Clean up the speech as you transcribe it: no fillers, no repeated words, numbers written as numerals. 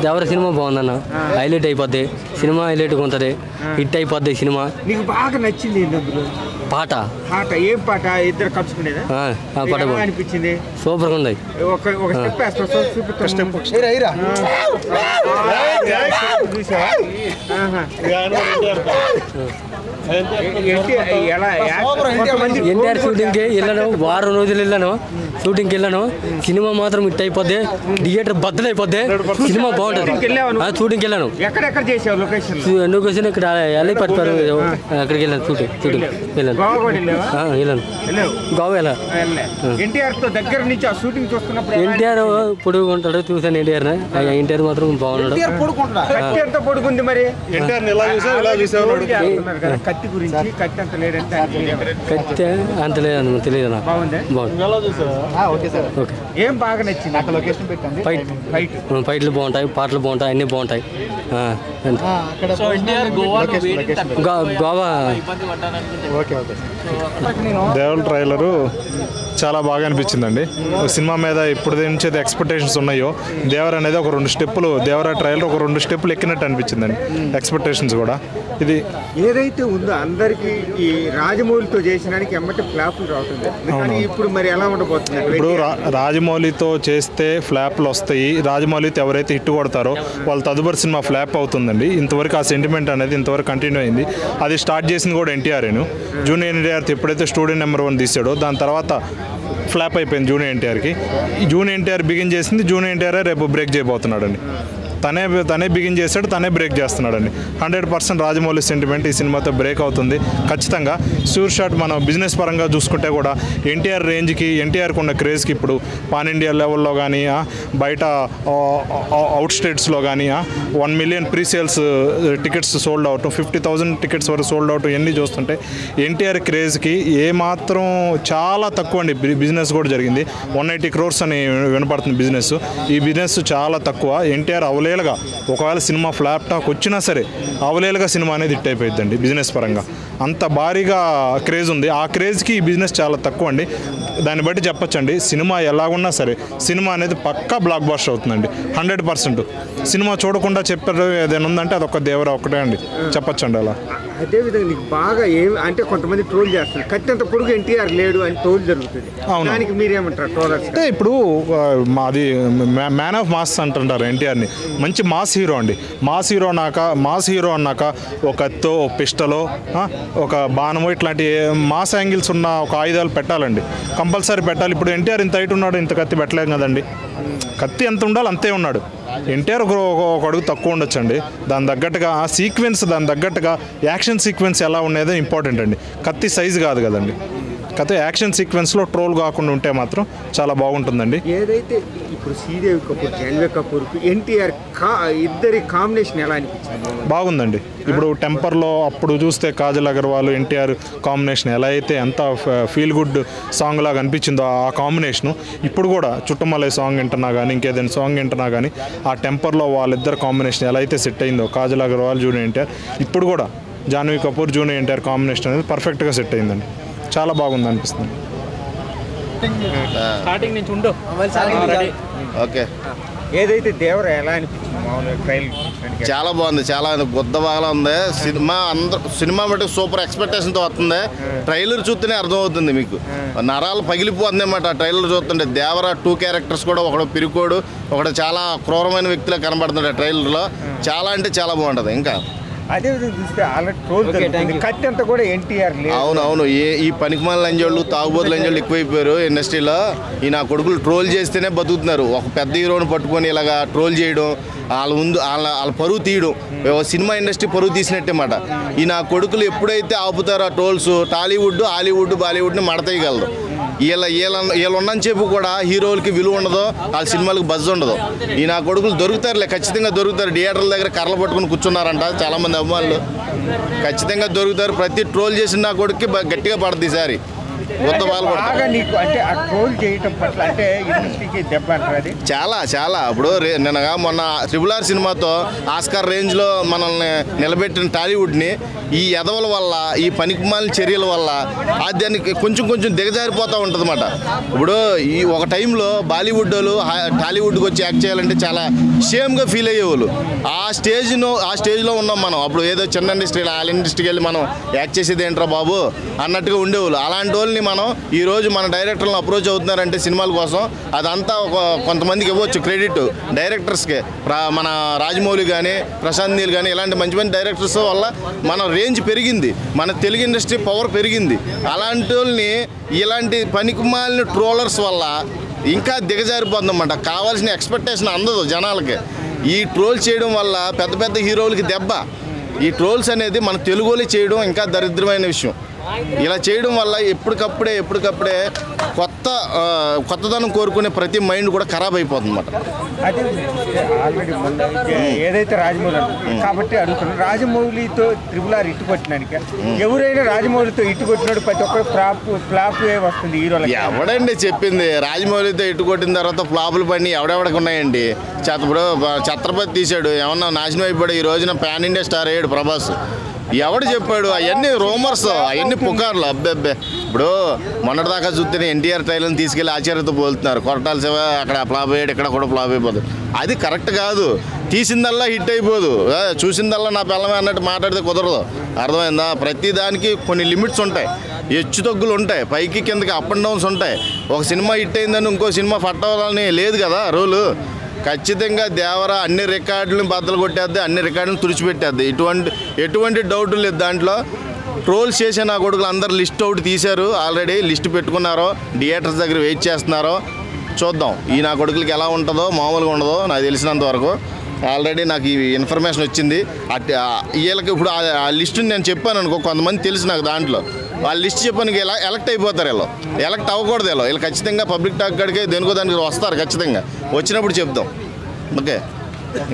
దేవర cinema బాగుందన్న, highlight అయిపోద్ది cinema, highlight ఉంటుంది, హిట్ అయిపోద్ది సినిమా. నీకు బాగా నచ్చింది పాట పాట ఏం పాట? ఇద్దరు కలుసుకునేదా? పాట అనిపించింది సూపర్గా ఉంది. ఒక స్టెప్ ఎన్టీఆర్ షూటింగ్కి వెళ్ళాను, వారం రోజులు వెళ్ళాను షూటింగ్కి వెళ్ళాను. సినిమా మాత్రం హిట్ అయిపోద్ది, థియేటర్ బద్దలు అయిపోద్ది, సినిమా బాగుంటుంది. షూటింగ్కి వెళ్ళాను. ఎక్కడెక్కడ చేసావు? లొకేషన్ ఇక్కడ వెళ్ళి పట్టారు, అక్కడికి వెళ్ళాను షూటింగ్ వెళ్ళాను. గోవా వెళ్ళా. ఎన్టీఆర్ తో దగ్గర నుంచి ఆ షూటింగ్ చూస్తున్నప్పుడు ఎన్టీఆర్ పొడుగు ఉంటాడు, చూసాను ఎన్టీఆర్. ఎన్టీఆర్ మాత్రం బాగున్నాడు. పొడుగుంది మరి. కత్తి గురించి కత్తి అంత లేదంటే కత్తి అంత లేదన్న, తెలియదు నాకు. బాగుంది. ఏం బాగా నచ్చింది? ఫైట్లు బాగుంటాయి, పాటలు బాగుంటాయి, అన్ని బాగుంటాయి. గోవా దేవర ట్రైలరు చాలా బాగా అనిపించిందండి. సినిమా మీద ఇప్పుడు నుంచి ఎక్స్పెక్టేషన్స్ ఉన్నాయో, దేవర అనేది ఒక 2 స్టెప్పులు, దేవర ట్రైలర్ ఒక 2 స్టెప్పులు ఎక్కినట్టు అనిపించిందండి. ఎక్స్పెక్టేషన్స్ కూడా ఇది ఏదైతే ఉందో అందరికి ఈ రాజమౌళితో చేసినానికి ఎమ్మటి ఫ్లాప్లు రావుతుంది. ఇప్పుడు మరి ఎలా ఉండబోతుంది? ఇప్పుడు రాజమౌళితో చేస్తే ఫ్లాప్లు వస్తాయి, రాజమౌళితో ఎవరైతే హిట్ కొడతారో వాళ్ళ తదుపరి సినిమా ఫ్లాప్ అవుతుందండి. ఇంతవరకు ఆ సెంటిమెంట్ అనేది ఇంతవరకు కంటిన్యూ అయింది. అది స్టార్ట్ చేసింది కూడా ఎన్టీఆర్ను. జూనియర్ ఎన్టీఆర్ ఎప్పుడైతే స్టూడెంట్ నెంబర్ 1 తీసాడో దాని తర్వాత ఫ్లాప్ అయిపోయింది జూనియర్ ఎన్టీఆర్కి. జూనియర్ ఎన్టీఆర్ బిగిన్ చేసింది, జూనియర్ ఎన్టీఆర్ రేపు బ్రేక్ చేయబోతున్నాడండి. తనే బిగిన్ చేశాడు, తనే బ్రేక్ చేస్తున్నాడండి. 100% రాజమౌళి సెంటిమెంట్ ఈ సినిమాతో బ్రేక్ అవుతుంది ఖచ్చితంగా. షూర్ షాట్ మనం బిజినెస్ పరంగా చూసుకుంటే కూడా ఎన్టీఆర్ రేంజ్కి, ఎన్టీఆర్కి ఉన్న క్రేజ్కి ఇప్పుడు పాన్ ఇండియా లెవెల్లో కానీ, బయట అవుట్ స్టేట్స్లో కానీ 1 million pre sales tickets sold out, 50,000 tickets వరకు సోల్డ్ అవుట్, ఇవన్నీ చూస్తుంటే ఎన్టీఆర్ క్రేజ్కి ఏమాత్రం చాలా తక్కువ అండి. బిజినెస్ కూడా జరిగింది 180 crores అని వినపడుతుంది బిజినెస్. ఈ బిజినెస్ చాలా తక్కువ. ఎన్టీఆర్ అవలేలుగా ఒకవేళ సినిమా ఫ్లాప్ టాక్ వచ్చినా సరే అవలేలుగా సినిమా అనేది హిట్ అయిపోయిందండి. బిజినెస్ పరంగా అంత భారీగా క్రేజ్ ఉంది. ఆ క్రేజ్కి ఈ బిజినెస్ చాలా తక్కువ అండి. దాన్ని బట్టి చెప్పొచ్చండి, సినిమా ఎలాగున్నా సరే సినిమా అనేది పక్కా బ్లాక్ బస్టర్ అవుతుందండి 100%. సినిమా చూడకుండా చెప్పారు ఏదైనా ఉందంటే అదొక దేవర ఒక్కటే అండి చెప్పొచ్చండి. అలా అదేవిధంగా నీకు బాగా ఏమి అంటే కొంతమంది ట్రోల్ చేస్తారు, కత్తింత పొడుగు ఎన్టీఆర్ లేడు అని ట్రోల్ జరుగుతుంది. దానికి మీరేమంటారు ట్రోలర్స్? అంటే ఇప్పుడు మాది మ్యాన్ ఆఫ్ మాస్ అంటుంటారు ఎన్టీఆర్ని. మంచి మాస్ హీరో అండి. మాస్ హీరో అన్నాక ఒక కత్తో, పిస్టలో, ఒక బాణము, ఇట్లాంటి మాస్ యాంగిల్స్ ఉన్న ఒక ఆయుధాలు పెట్టాలండి, కంపల్సరీ పెట్టాలి. ఇప్పుడు ఎన్టీఆర్ ఇంత హైట్ ఉన్నాడు, ఇంత కత్తి పెట్టలేం కదండి. కత్తి ఎంత ఉండాలి అంతే ఉన్నాడు. ఎన్టీఆర్ ఒక అడుగు తక్కువ ఉండొచ్చండి. దాని తగ్గట్టుగా ఆ సీక్వెన్స్, దాని తగ్గట్టుగా యాక్షన్ సీక్వెన్స్ ఎలా ఉండేదో ఇంపార్టెంట్ అండి. కత్తి సైజు కాదు కదండి. కత్తి యాక్షన్ సీక్వెన్స్లో ట్రోల్ కాకుండా ఉంటే మాత్రం చాలా బాగుంటుందండి. ఏదైతే ఇప్పుడు శ్రీదేవి కపూర్, జాన్వీ కపూర్, ఎన్టీఆర్ ఇద్దరి కాంబినేషన్ ఎలా అనిపించింది? బాగుందండి. ఇప్పుడు టెంపర్లో అప్పుడు చూస్తే కాజల్ అగర్వాల్, ఎన్టీఆర్ కాంబినేషన్ ఎలా అయితే ఎంత ఫీల్ గుడ్ సాంగ్ లాగా అనిపించిందో ఆ కాంబినేషను ఇప్పుడు కూడా చుట్టమలై సాంగ్ వింటున్నా కానీ, ఇంకేదైనా సాంగ్ వింటున్నా కానీ ఆ టెంపర్లో వాళ్ళిద్దరు కాంబినేషన్ ఎలా అయితే సెట్ అయిందో కాజల్ అగర్వాల్, జూనియర్ ఎన్టీఆర్, ఇప్పుడు కూడా జాన్వీ కపూర్, జూనియర్ ఎన్టీఆర్ కాంబినేషన్ అనేది పర్ఫెక్ట్గా సెట్ అయిందండి. చాలా బాగుంది అనిపిస్తుంది. స్టార్టింగ్ నుంచి ఉండు. ఓకే, ఏదైతే దేవర ఎలా అనిపించింది? చాలా బాగుంది, చాలా గుద్ద బాగా ఉంది సినిమా బట్టి సూపర్ ఎక్స్పెక్టేషన్తో వస్తుంది. ట్రైలర్ చూస్తేనే అర్థమవుతుంది మీకు, నరాలు పగిలిపోతుంది అన్నమాట ట్రైలర్ చూస్తుంటే. దేవర 2 క్యారెక్టర్స్ కూడా, ఒకడు పిరికోడు, ఒకడు చాలా క్రూరమైన వ్యక్తిలా కనబడుతుంది ట్రైలర్లో. చాలా అంటే చాలా బాగుంటుంది. ఇంకా అదేవిధంగా చూస్తే ఆల్రెడీ ట్రోల్ జరుగుతుంది, కత్తి అంతా కూడా ఎన్టీఆర్ లేదు. అవునవును, ఈ పనికిమాల లంజోళ్ళు, తాగుబోతులు లంజోళ్ళు ఎక్కువైపోయారు ఇండస్ట్రీలో. ఈ నా కొడుకులు ట్రోల్ చేస్తేనే బతుకుతున్నారు. ఒక పెద్ద హీరోని పట్టుకొని ఇలాగా ట్రోల్ చేయడం, వాళ్ళ ముందు వాళ్ళ పరువు తీయడం, సినిమా ఇండస్ట్రీ పరువు తీసినట్టే మాట. ఈ నా కొడుకులు ఎప్పుడైతే ఆపుతారో ఆ ట్రోల్స్, టాలీవుడ్, హాలీవుడ్, బాలీవుడ్ని మడతయ్యగలరు. వీళ్ళు ఉన్నని చెప్పు కూడా హీరోలకి విలువ ఉండదు, వాళ్ళ సినిమాలకు బజ్ ఉండదు. ఈ నా కొడుకులు దొరుకుతారులే, ఖచ్చితంగా దొరుకుతారు. థియేటర్ల దగ్గర కర్రలు పట్టుకుని కూర్చున్నారంట చాలామంది అభిమానులు. ఖచ్చితంగా దొరుకుతారు. ప్రతి ట్రోల్ చేసిన నా కొడుక్కి గట్టిగా పడుతుంది ఈసారి. కొత్త బాల్ బాగా నీకు అంటే ఆ ట్రోల్ చేయటం పట్ల అంటే ఇండస్ట్రీకి దెబ్బ అంటారు అది చాలా ఇప్పుడు నిన్నగా మొన్న RRR సినిమాతో ఆస్కార్ రేంజ్లో మనల్ని నిలబెట్టిన టాలీవుడ్ని ఈ ఎదవల వల్ల ఈ పనికిమాలిన చర్యల వల్ల దానికి కొంచెం దిగజారిపోతూ ఉంటుంది అన్నమాట. ఇప్పుడు ఈ ఒక టైంలో బాలీవుడ్ వాళ్ళు టాలీవుడ్కి వచ్చి యాక్ట్ చేయాలంటే చాలా షేమ్గా ఫీల్ అయ్యేవాళ్ళు. ఆ స్టేజ్లో ఉన్నాం మనం. అప్పుడు ఏదో చిన్న ఇండస్ట్రీలో వాళ్ళ ఇండస్ట్రీకి వెళ్ళి మనం యాక్ట్ చేసేది ఏంట్రా బాబు అన్నట్టుగా ఉండేవాళ్ళు. అలాంటి వాళ్ళని మనం ఈరోజు మన డైరెక్టర్లను అప్రోచ్ అవుతున్నారంటే సినిమాల కోసం అదంతా కొంతమందికి ఇవ్వచ్చు క్రెడిట్ డైరెక్టర్స్కి. మన రాజమౌళి కానీ ప్రశాంత్ నీల్ కానీ ఇలాంటి మంచి డైరెక్టర్స్ వల్ల మన రేంజ్ పెరిగింది, మన తెలుగు ఇండస్ట్రీ పవర్ పెరిగింది. అలాంటి వాళ్ళని ఇలాంటి పనికిమాలిన ట్రోలర్స్ వల్ల ఇంకా దిగజారిపోతుందన్నమాట. కావాల్సిన ఎక్స్పెక్టేషన్ అందదు జనాలకి. ఈ ట్రోల్ చేయడం వల్ల పెద్ద హీరోలకి దెబ్బ. ఈ ట్రోల్స్ అనేది మన తెలుగులో చేయడం ఇంకా దరిద్రమైన విషయం. ఇలా చేయడం వల్ల ఎప్పటికప్పుడే కొత్తదనం కోరుకునే ప్రతి మైండ్ కూడా ఖరాబ్ అయిపోతుంది అన్నమాట. అది ఆల్రెడీ ఏదైతే రాజమౌళి కాబట్టి అడుగుతున్నాను, రాజమౌళితో RRR ఇట్టు కొట్టినానికి ఎవరైనా రాజమౌళితో ఇట్టు కొట్టినాడు ప్రతి ఒక్కరు ఫ్లాప్ వస్తుంది హీరోలకి. ఎవడండి చెప్పింది రాజమౌళితో ఇట్టు కొట్టిన తర్వాత ఫ్లాపులు పడినాయి ఎవడెవడికి ఉన్నాయండి? ఇప్పుడు ఛత్రపతి తీశాడు, ఏమన్నా నాశనం అయిపోయాడు. ఈ రోజున పాన్ ఇండియా స్టార్ అయ్యాడు ప్రభాస్. ఎవడు చెప్పాడు? అవన్నీ రూమర్స్, అవన్నీ పుకార్లు. అబ్బే ఇప్పుడు మొన్నటిదాకా చూస్తే NTR ట్రైలర్ని తీసుకెళ్ళి ఆచార్యతో పోలుతున్నారు. కొరటాల శివ అక్కడ ఫ్లాప్ అయ్యాడు, ఇక్కడ కూడా ఫ్లాప్ అయిపోతుంది. అది కరెక్ట్ కాదు. తీసిందల్లా హిట్ అయిపోదు, చూసిందల్లా నా పిల్లమే అన్నట్టు మాట్లాడితే కుదరదు. అర్థమైందా? ప్రతి దానికి కొన్ని లిమిట్స్ ఉంటాయి, హెచ్చు తగ్గులు ఉంటాయి, పైకి కిందకి అప్ అండ్ డౌన్స్ ఉంటాయి. ఒక సినిమా హిట్ అయిందని ఇంకో సినిమా ఫట్ అవ్వాలని లేదు కదా రూలు. ఖచ్చితంగా దేవర అన్ని రికార్డులను బద్దలు కొట్టేద్ది, అన్ని రికార్డులను తుడిచిపెట్టేద్ది. ఎటువంటి డౌట్ లేదు దాంట్లో. ట్రోల్స్ చేసే నా కొడుకులు అందరు లిస్ట్ అవుట్ తీశారు, ఆల్రెడీ లిస్ట్ పెట్టుకున్నారో, థియేటర్స్ దగ్గర వెయిట్ చేస్తున్నారో. చూద్దాం ఈ నా కొడుకులకి ఎలా ఉంటుందో. మామూలుగా ఉండదో నాకు తెలిసినంత వరకు. ఆల్రెడీ నాకు ఈ ఇన్ఫర్మేషన్ వచ్చింది. వీళ్ళకి ఇప్పుడు ఆ లిస్టుని నేను చెప్పాను అనుకో, కొంతమంది తెలుసు నాకు దాంట్లో. వాళ్ళ లిస్ట్ చెప్పాను ఎలక్ట్ అయిపోతారు. వీళ్ళు ఎలక్ట్ అవ్వకూడదు. వీళ్ళు ఖచ్చితంగా పబ్లిక్ టాక్ కాడికి దేనికో దానికి వస్తారు. ఖచ్చితంగా వచ్చినప్పుడు చెప్దాం. ఓకే.